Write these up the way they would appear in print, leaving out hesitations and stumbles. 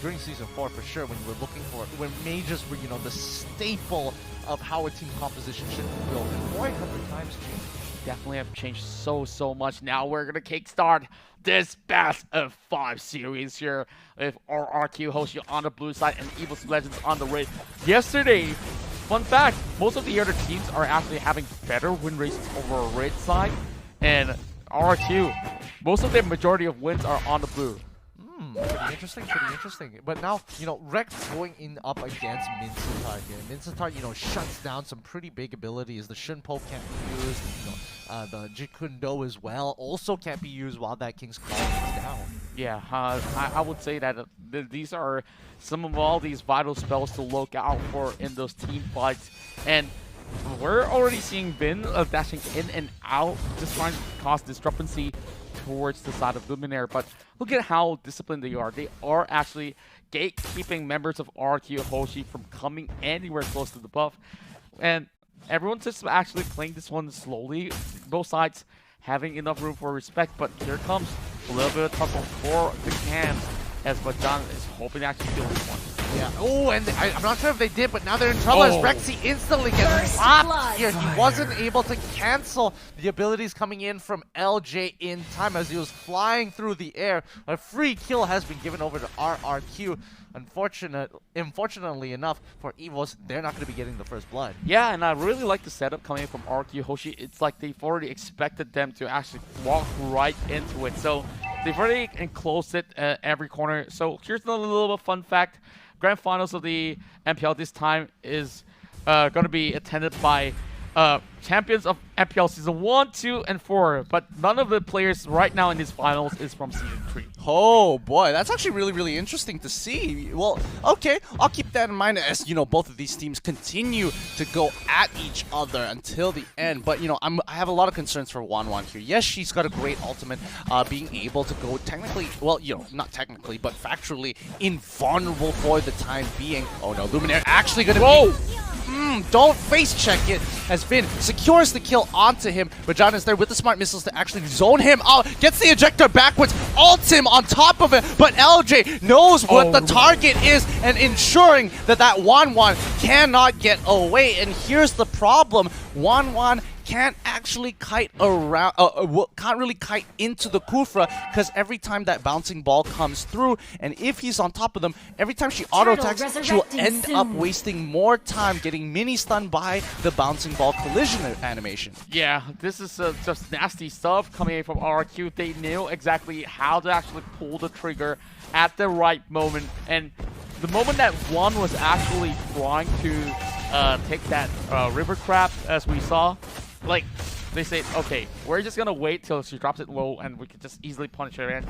during Season 4 for sure, when you were looking for, when mages were, you know, the staple of how a team composition should be built. And boy, have the times changed. Definitely have changed so much. Now we're gonna kickstart this best of 5 series here with RRQ Hoshi on the blue side and EVOS Legends on the red. Yesterday, fun fact, most of the other teams are actually having better win rates over a red side, and RRQ, most of their majority of wins are on the blue. Pretty interesting. But now, you know, Rex going in up against Mincetar here. Mincetar, you know, shuts down some pretty big abilities. The Shunpo can't be used, you know, the Jikundo as well also can't be used while that King's Claw is down. Yeah, I would say that these are some of all these vital spells to look out for in those team fights. And we're already seeing Bin dashing in and out, just trying to cause discrepancy towards the side of Luminaire, but look at how disciplined they are. They are actually gatekeeping members of RRQ Hoshi from coming anywhere close to the buff, and everyone's just actually playing this one slowly, both sides having enough room for respect. But here comes a little bit of trouble for the Cans, as Bajan is hoping to actually kill this one. Yeah. Oh, and I'm not sure if they did, but now they're in trouble as Rexy instantly gets slapped here. He wasn't able to cancel the abilities coming in from LJ in time as he was flying through the air. A free kill has been given over to RRQ. Unfortunately enough for EVOS, they're not going to be getting the first blood. Yeah, and I really like the setup coming from RRQ Hoshi. It's like they've already expected them to actually walk right into it. So they've already enclosed it every corner. So here's a little bit of fun fact. Grand Finals of the MPL this time is going to be attended by champions of MPL Season 1, 2, and 4. But none of the players right now in these finals is from Season 3. Oh boy, that's actually really interesting to see. Well, okay, I'll keep that in mind as, you know, both of these teams continue to go at each other until the end. But, you know, I have a lot of concerns for Wanwan here. Yes, she's got a great ultimate, being able to go technically, well, you know, not technically, but factually invulnerable for the time being. Oh no, Luminaire actually gonna be... don't face check it, as Finn secures the kill onto him, but John is there with the smart missiles to actually zone him out, gets the ejector backwards, ults him on top of it, but LJ knows what the target is and ensuring that that Wanwan cannot get away. And here's the problem, Wanwan can't actually kite around, can't really kite into the Kufra, because every time that bouncing ball comes through, and if he's on top of them, every time she auto-attacks, she will end up wasting more time getting mini-stunned by the bouncing ball collision animation. Yeah, this is just nasty stuff coming in from RRQ. They knew exactly how to actually pull the trigger at the right moment, and the moment that one was actually trying to take that river crab, as we saw, like, they say, okay, we're just gonna wait till she drops it low and we can just easily punish her. And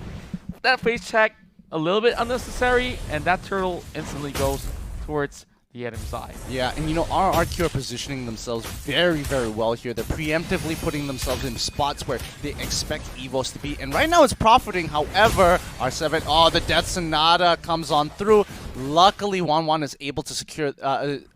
that face check, a little bit unnecessary, and that turtle instantly goes towards the enemy side. Yeah, and you know, RRQ are positioning themselves very well here. They're preemptively putting themselves in spots where they expect EVOS to be, and right now it's profiting. However, R7, oh, the Death Sonata comes on through. Luckily, Wanwan is able to secure,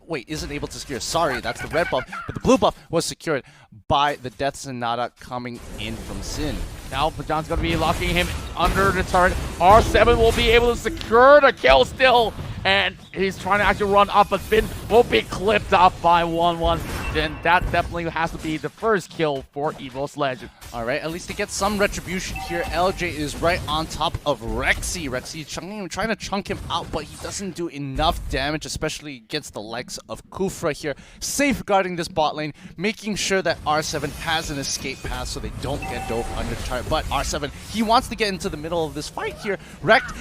isn't able to secure, sorry, that's the red buff, but the blue buff was secured by the Death Sonata coming in from Sin. Now, Bajan's going to be locking him under the turret. R7 will be able to secure the kill still, and he's trying to actually run up, but Finn will be clipped up by 1-1. Then that definitely has to be the first kill for EVOS Legend. All right, at least to get some retribution here, LJ is right on top of Rexy. Rexy trying to chunk him out, but he doesn't do enough damage, especially against the likes of Kufra here, safeguarding this bot lane, making sure that R7 has an escape path so they don't get dove under target. But R7, he wants to get into the middle of this fight here. Rekt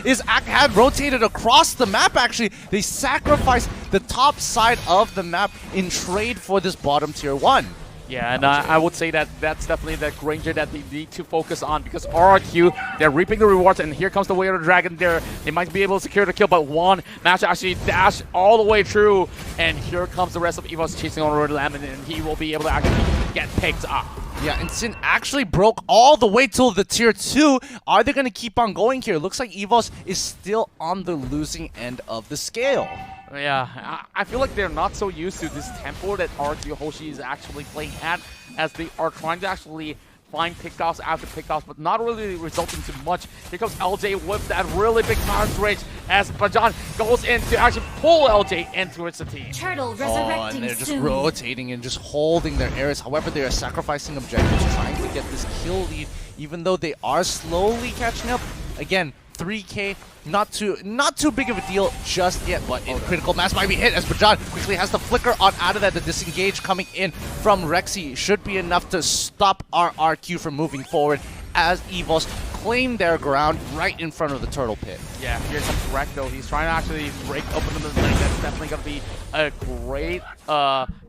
had rotated across the map, actually. They sacrificed the top side of the map in trade for this bottom tier 1. Yeah, and I would say that that's definitely the Granger that they need to focus on, because RRQ, they're reaping the rewards, and here comes the Way of the Dragon there. They might be able to secure the kill, but Juan managed to actually dash all the way through, and here comes the rest of EVOS chasing on Red Lemon, and he will be able to actually get picked up. Yeah, and Sin actually broke all the way till the tier 2. Are they going to keep on going here? Looks like EVOS is still on the losing end of the scale. Yeah, I feel like they're not so used to this tempo that RRQ Hoshi is actually playing at, as they are trying to actually find pickoffs after pickoffs, but not really resulting to much. Here comes LJ with that really big Tyrant's Rage as Bajan goes in to actually pull LJ into its team. Turtle Oh, resurrecting and they're just soon. rotating and just holding their areas. However, they are sacrificing objectives, trying to get this kill lead, even though they are slowly catching up. Again, 3K, not too big of a deal just yet, but critical mass might be hit as Bajan quickly has to flicker on out of that. The disengage coming in from Rexy should be enough to stop RRQ from moving forward as EVOS claim their ground right in front of the turtle pit. Yeah, here comes Rek though. He's trying to actually break open the lane. That's definitely going to be a great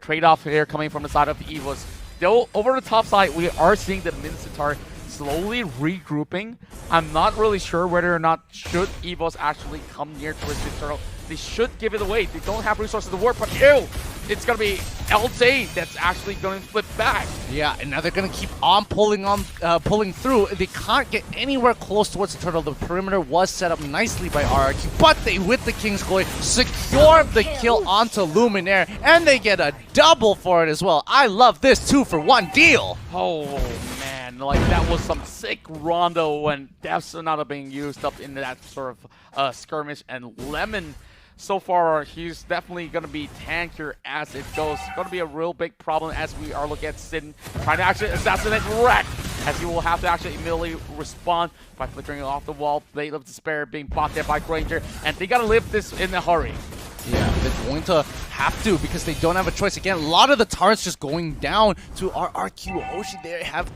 trade-off here coming from the side of EVOS. Though, over the top side, we are seeing the Mincetar slowly regrouping. I'm not really sure whether or not should EVOS actually come near towards the turtle. They should give it away. They don't have resources to work, but ew! It's going to be LJ that's actually going to flip back. Yeah, and now they're going to keep on pulling through. They can't get anywhere close towards the turtle. The perimeter was set up nicely by RRQ, but they, with the King's Glory, secure the kill onto Luminaire, and they get a double for it as well. I love this 2-for-1 deal. Oh, man. Like, that was some sick rondo when Death Sonata being used up in that sort of skirmish, and Lemon, so far, he's definitely going to be tankier as it goes. Going to be a real big problem as we are looking at Sin trying to actually assassinate Rek, as he will have to actually immediately respond by flickering off the wall. Blade of Despair being bought there by Granger, and they got to live this in a hurry. Yeah, they're going to have to because they don't have a choice. Again, a lot of the turrets just going down to RRQ. Hoshi, they have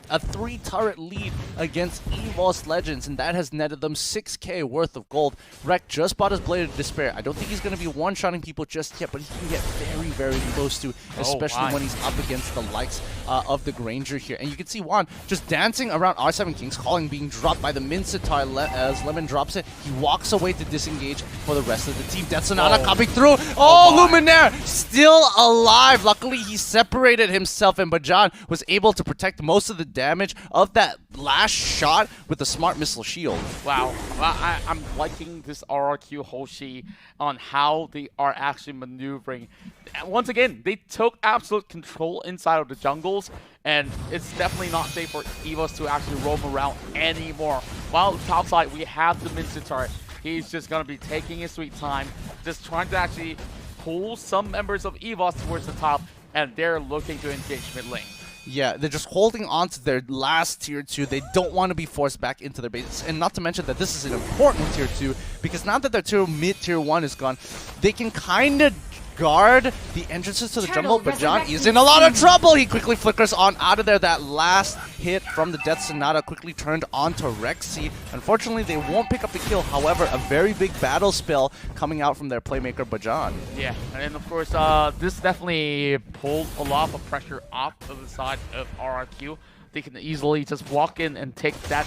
a three turret lead against EVOS Legends, and that has netted them 6K worth of gold. Rek just bought his Blade of Despair. I don't think he's going to be one-shotting people just yet, but he can get very, very close to, especially when he's up against the likes of the Granger here. And you can see Juan just dancing around R7 King's Calling being dropped by the Mincetar as Lemon drops it. He walks away to disengage for the rest of the team. Death Sonata coming through. Luminaire still alive. Luckily, he separated himself, and Bajan was able to protect most of the damage of that last shot with the smart missile shield. Wow, I'm liking this RRQ Hoshi on how they are actually maneuvering. Once again, they took absolute control inside of the jungles, and it's definitely not safe for EVOS to actually roam around anymore. While top side, we have the Mincetar. He's just going to be taking his sweet time, just trying to actually pull some members of EVOS towards the top, and they're looking to engage mid lane. Yeah, they're just holding on to their last tier 2. They don't want to be forced back into their base. And not to mention that this is an important tier 2, because now that their mid-tier 1 is gone, they can kind of guard the entrances to the jungle, but John is in a lot of trouble. He quickly flickers on out of there. That last hit from the Death Sonata quickly turned onto Rexy. Unfortunately, they won't pick up the kill. However, a very big battle spell coming out from their playmaker, Bajan. Yeah, and of course, this definitely pulled a lot of pressure off of the side of RRQ. They can easily just walk in and take that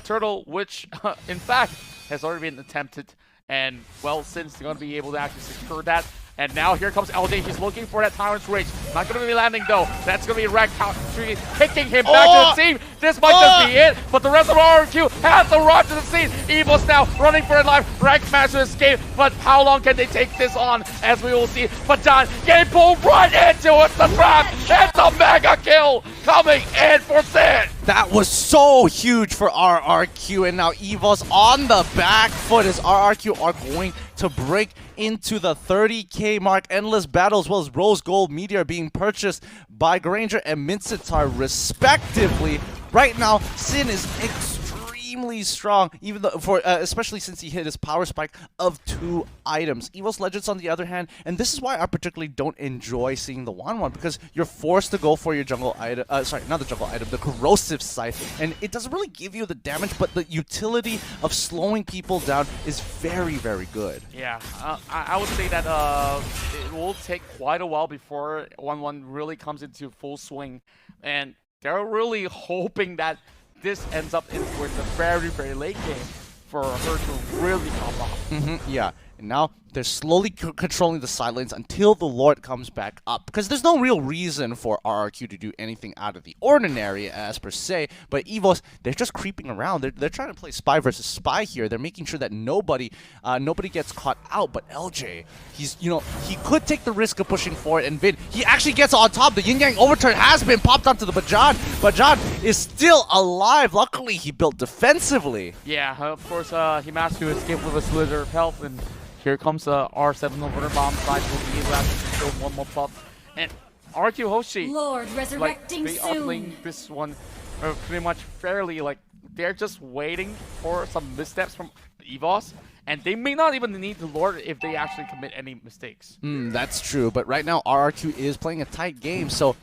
turtle, which, in fact, has already been attempted. And, well, Sin's going to be able to actually secure that. And now here comes LJ. He's looking for that Tyrant's Rage. Not going to be landing, though. That's going to be Rek kicking him back to the team. This might just be it. But the rest of RRQ has to run to the scene. EVOS now running for their life. Rek managed to escape. But how long can they take this on? As we will see. But John getting pulled right into it. The trap. It's a mega kill coming in for Sin. That was so huge for RRQ, and now EVOS on the back foot as RRQ are going to break into the 30K mark. Endless Battle as well as Rose Gold Meteor being purchased by Granger and Mincetar respectively. Right now, Sin is extremely strong, even though especially since he hit his power spike of 2 items. EVOS Legends, on the other hand, and this is why I particularly don't enjoy seeing the 1-1, because you're forced to go for your jungle item, sorry, not the jungle item, the corrosive scythe, and it doesn't really give you the damage, but the utility of slowing people down is very, very good. Yeah, I would say that it will take quite a while before 1-1 really comes into full swing, and they're really hoping that this ends up in towards the very, very late game for her to really pop off. Yeah, And now they're slowly controlling the side lanes until the Lord comes back up. Because there's no real reason for RRQ to do anything out of the ordinary as per se. But EVOS, they're just creeping around. They're trying to play spy versus spy here. They're making sure that nobody gets caught out. But LJ, he could take the risk of pushing forward. And Vin, he actually gets on top. The yin-yang overturn has been popped onto the Bajan. Bajan is still alive. Luckily, he built defensively. Yeah, of course, he managed to escape with a slither of health, and here comes R7 over the bomb side. Will be able to kill one more pop. And RQ Hoshi, Lord resurrecting they soon. this one pretty much fairly. Like, they're just waiting for some missteps from EVOS. And they may not even need the Lord if they actually commit any mistakes. That's true, but right now RRQ is playing a tight game, so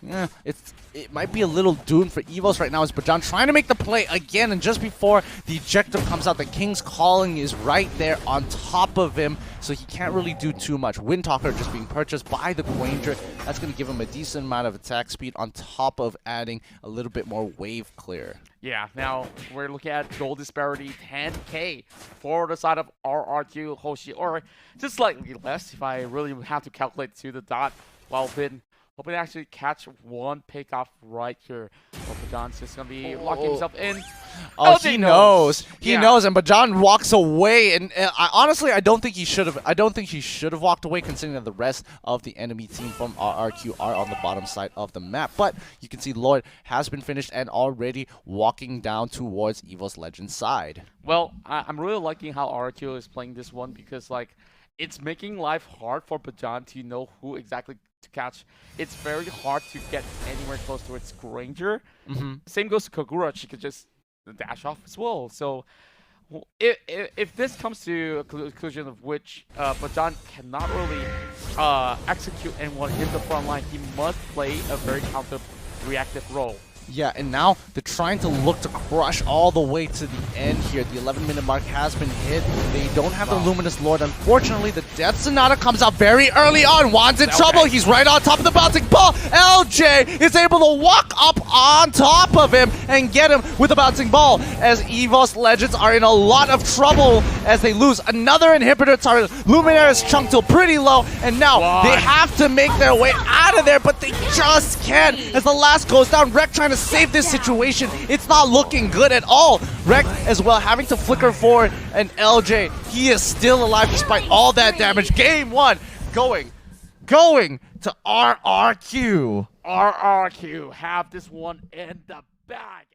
it might be a little doomed for EVOS right now as Bajan trying to make the play again, and just before the ejector comes out, the King's Calling is right there on top of him, so he can't really do too much. Windtalker just being purchased by the Granger. That's going to give him a decent amount of attack speed on top of adding a little bit more wave clear. Yeah, now we're looking at goal disparity 10k for the side of RRQ Hoshi, or just slightly less if I really have to calculate to the dot. While Vin hoping to actually catch one pick off right here. Well, Bajan's just going to be locking himself in. Oh, he knows. He Yeah. knows, and Bajan walks away. And honestly, I don't think he should have. I don't think he should have walked away, considering that the rest of the enemy team from RRQ are on the bottom side of the map. But you can see Lloyd has been finished and already walking down towards EVOS Legends side. Well, I'm really liking how RRQ is playing this one because, like, it's making life hard for Bajan to know who exactly to catch. It's very hard to get anywhere close to its Granger. Same goes to Kagura. She could just dash off as well. So if this comes to a conclusion of which Bajan cannot really execute anyone in the front line, he must play a very counter-reactive role. Yeah, and now they're trying to look to crush all the way to the end here. The 11-minute mark has been hit. They don't have the Luminous Lord. Unfortunately, the Death Sonata comes out very early on. Juan's in trouble. He's right on top of the bouncing ball. LJ is able to walk up on top of him and get him with a bouncing ball, as EVOS Legends are in a lot of trouble as they lose another inhibitor turret. Luminary's chunked till pretty low, and now they have to make their way out of there, but they just can't as the last goes down. Rek trying to save this situation. It's not looking good at all. Rek as well having to flicker forward, and LJ, he is still alive despite all that damage. Game 1 going to RRQ. RRQ have this one in the bag.